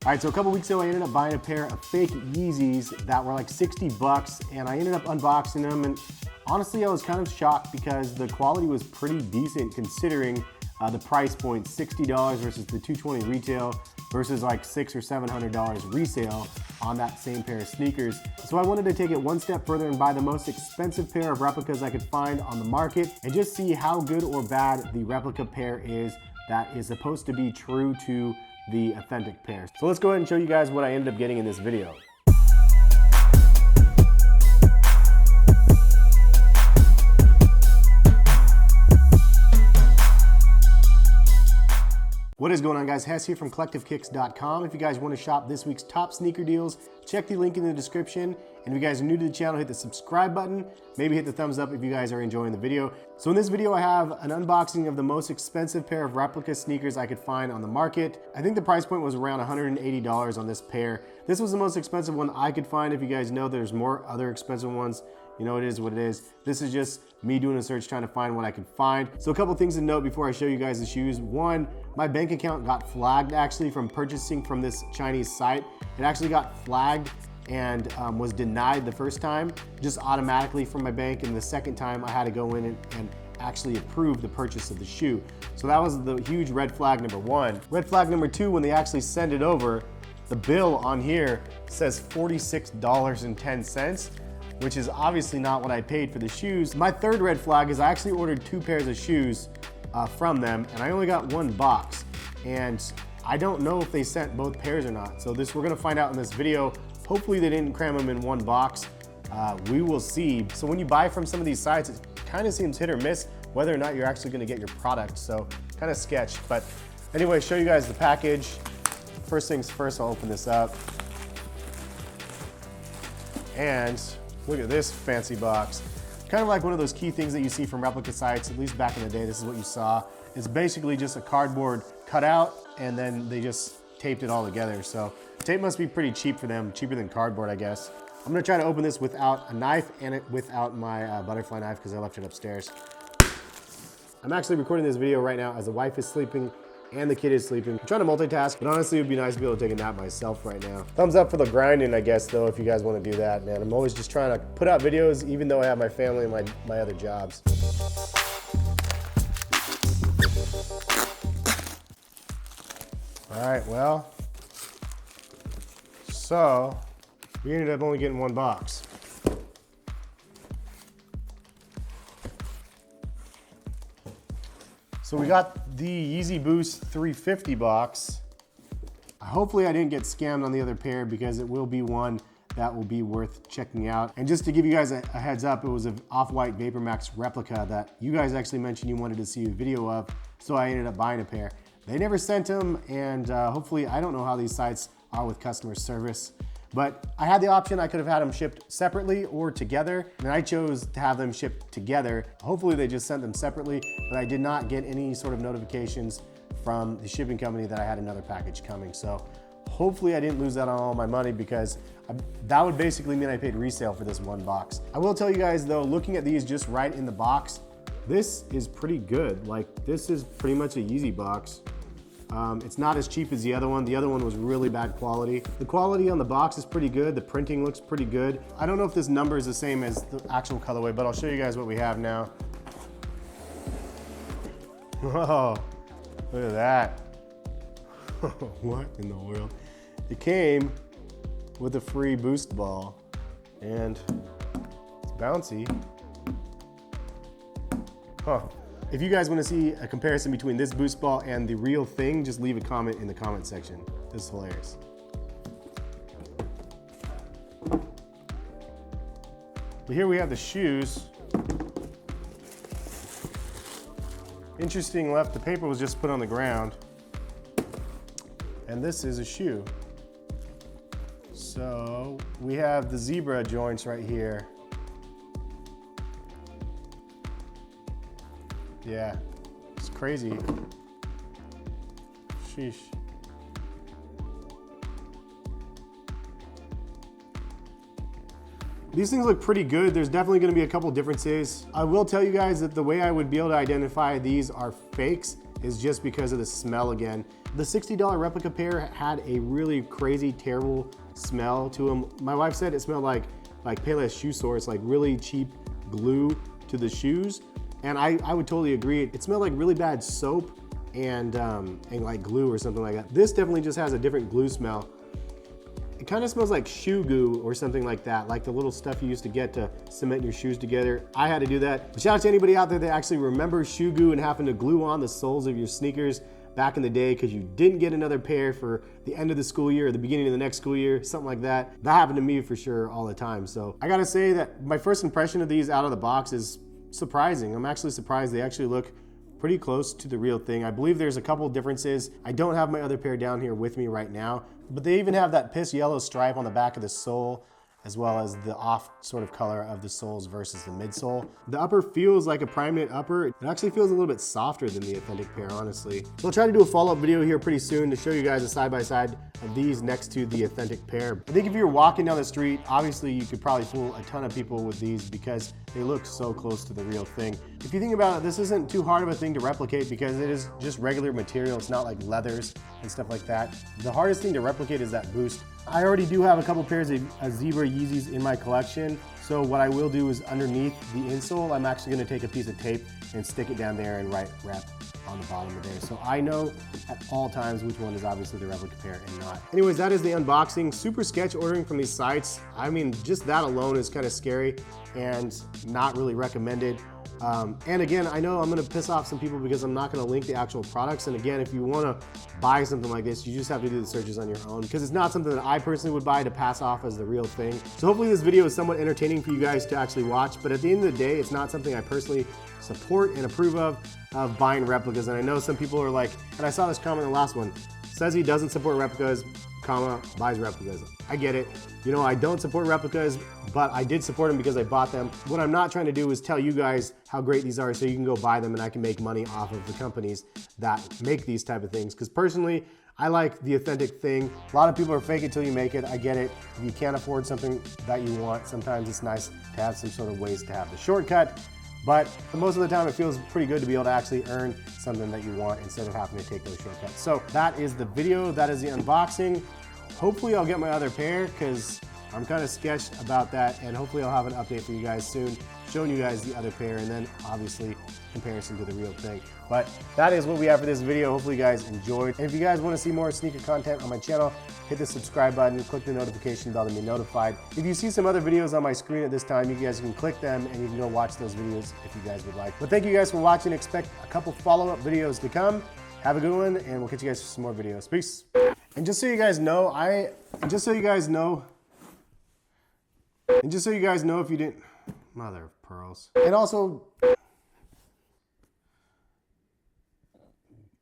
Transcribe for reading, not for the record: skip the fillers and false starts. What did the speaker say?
All right, so a couple weeks ago, I ended up buying a pair of fake Yeezys that were like 60 bucks, and I ended up unboxing them, and honestly, I was kind of shocked because the quality was pretty decent considering the price point, $60 versus the $220 retail versus like $600 or $700 resale on that same pair of sneakers. So I wanted to take it one step further and buy the most expensive pair of replicas I could find on the market and just see how good or bad the replica pair is that is supposed to be true to the authentic pair. So let's go ahead and show you guys what I ended up getting in this video. What is going on, guys? Hess here from CollectiveKicks.com. If you guys want to shop this week's top sneaker deals, check the link in the description. And if you guys are new to the channel, hit the subscribe button. Maybe hit the thumbs up if you guys are enjoying the video. So in this video, I have an unboxing of the most expensive pair of replica sneakers I could find on the market. I think the price point was around $180 on this pair. This was the most expensive one I could find. If you guys know, there's more other expensive ones. You know, it is what it is. This is just me doing a search trying to find what I could find. So a couple things to note before I show you guys the shoes. One, my bank account got flagged actually from purchasing from this Chinese site. It actually got flagged and was denied the first time, just automatically from my bank. And the second time I had to go in and actually approve the purchase of the shoe. So that was the huge red flag number one. Red flag number two, when they actually send it over, the bill on here says $46.10. which is obviously not what I paid for the shoes. My third red flag is I actually ordered 2 pairs of shoes from them, and I only got 1 box. And I don't know if they sent both pairs or not. So we're gonna find out in this video. Hopefully they didn't cram them in 1 box. We will see. So when you buy from some of these sites, it kind of seems hit or miss whether or not you're actually gonna get your product. So kind of sketch. But anyway, show you guys the package. First things first, I'll open this up. And look at this fancy box. Kind of like one of those key things that you see from replica sites, at least back in the day, this is what you saw. It's basically just a cardboard cutout, and then they just taped it all together. So tape must be pretty cheap for them, cheaper than cardboard, I guess. I'm gonna try to open this without a knife and without my butterfly knife because I left it upstairs. I'm actually recording this video right now as the wife is sleeping and the kid is sleeping. I'm trying to multitask, but honestly, it would be nice to be able to take a nap myself right now. Thumbs up for the grinding, I guess, though, if you guys want to do that, man. I'm always just trying to put out videos, even though I have my family and my other jobs. All right, well, so we ended up only getting 1 box. So we got the Yeezy Boost 350 box. Hopefully I didn't get scammed on the other pair because it will be one that will be worth checking out. And just to give you guys a heads up, it was an Off-White Vapor Max replica that you guys actually mentioned you wanted to see a video of, so I ended up buying a pair. They never sent them, and hopefully, I don't know how these sites are with customer service, but I had the option. I could have had them shipped separately or together, and I chose to have them shipped together. Hopefully they just sent them separately, but I did not get any sort of notifications from the shipping company that I had another package coming. So hopefully I didn't lose out on all my money because that would basically mean I paid resale for this 1 box. I will tell you guys though, looking at these just right in the box, this is pretty good. Like, this is pretty much a Yeezy box. It's not as cheap as the other one. The other one was really bad quality. The quality on the box is pretty good. The printing looks pretty good. I don't know if this number is the same as the actual colorway, but I'll show you guys what we have now. Whoa, look at that. What in the world? It came with a free boost ball, and it's bouncy. Huh. If you guys want to see a comparison between this boost ball and the real thing, just leave a comment in the comment section. This is hilarious. But here we have the shoes. Interesting left, the paper was just put on the ground. And this is a shoe. So we have the zebra joints right here. Yeah, it's crazy. Sheesh. These things look pretty good. There's definitely gonna be a couple differences. I will tell you guys that the way I would be able to identify these are fakes is just because of the smell again. The $60 replica pair had a really crazy, terrible smell to them. My wife said it smelled like Payless shoe source, like really cheap glue to the shoes. And I would totally agree. It smelled like really bad soap and like glue or something like that. This definitely just has a different glue smell. It kind of smells like shoe goo or something like that, like the little stuff you used to get to cement your shoes together. I had to do that. But shout out to anybody out there that actually remembers shoe goo and having to glue on the soles of your sneakers back in the day because you didn't get another pair for the end of the school year or the beginning of the next school year, something like that. That happened to me for sure all the time. So I gotta say that my first impression of these out of the box is surprising. I'm actually surprised they actually look pretty close to the real thing. I believe there's a couple differences. I don't have my other pair down here with me right now, but they even have that piss yellow stripe on the back of the sole, as well as the off sort of color of the soles versus the midsole. The upper feels like a prime knit upper. It actually feels a little bit softer than the authentic pair, honestly. So I'll try to do a follow-up video here pretty soon to show you guys a side-by-side of these next to the authentic pair. I think if you're walking down the street, obviously you could probably fool a ton of people with these because they look so close to the real thing. If you think about it, this isn't too hard of a thing to replicate because it is just regular material. It's not like leathers and stuff like that. The hardest thing to replicate is that boost. I already do have a couple pairs of zebra Yeezys in my collection. So what I will do is underneath the insole, I'm actually gonna take a piece of tape and stick it down there and write rep on the bottom of there. So I know at all times which one is obviously the replica pair and not. Anyways, that is the unboxing. Super sketch ordering from these sites. I mean, just that alone is kind of scary and not really recommended. And again, I know I'm gonna piss off some people because I'm not gonna link the actual products. And again, if you wanna buy something like this, you just have to do the searches on your own because it's not something that I personally would buy to pass off as the real thing. So hopefully this video is somewhat entertaining for you guys to actually watch, but at the end of the day, it's not something I personally support and approve of buying replicas. And I know some people are like, and I saw this comment in the last one, says he doesn't support replicas, comma, buys replicas. I get it. You know, I don't support replicas, but I did support them because I bought them. What I'm not trying to do is tell you guys how great these are so you can go buy them and I can make money off of the companies that make these type of things. Because personally, I like the authentic thing. A lot of people are fake it till you make it. I get it. If you can't afford something that you want, sometimes it's nice to have some sort of ways to have the shortcut. But most of the time, it feels pretty good to be able to actually earn something that you want instead of having to take those shortcuts. So that is the video. That is the unboxing. Hopefully I'll get my other pair because I'm kind of sketched about that, and hopefully I'll have an update for you guys soon, showing you guys the other pair and then obviously comparison to the real thing. But that is what we have for this video. Hopefully you guys enjoyed. And if you guys want to see more sneaker content on my channel, hit the subscribe button, click the notification bell to be notified. If you see some other videos on my screen at this time, you guys can click them and you can go watch those videos if you guys would like. But thank you guys for watching. Expect a couple follow-up videos to come. Have a good one, and we'll catch you guys for some more videos. Peace. And just so you guys know, just so you guys know if you didn't, mother of pearls. And also,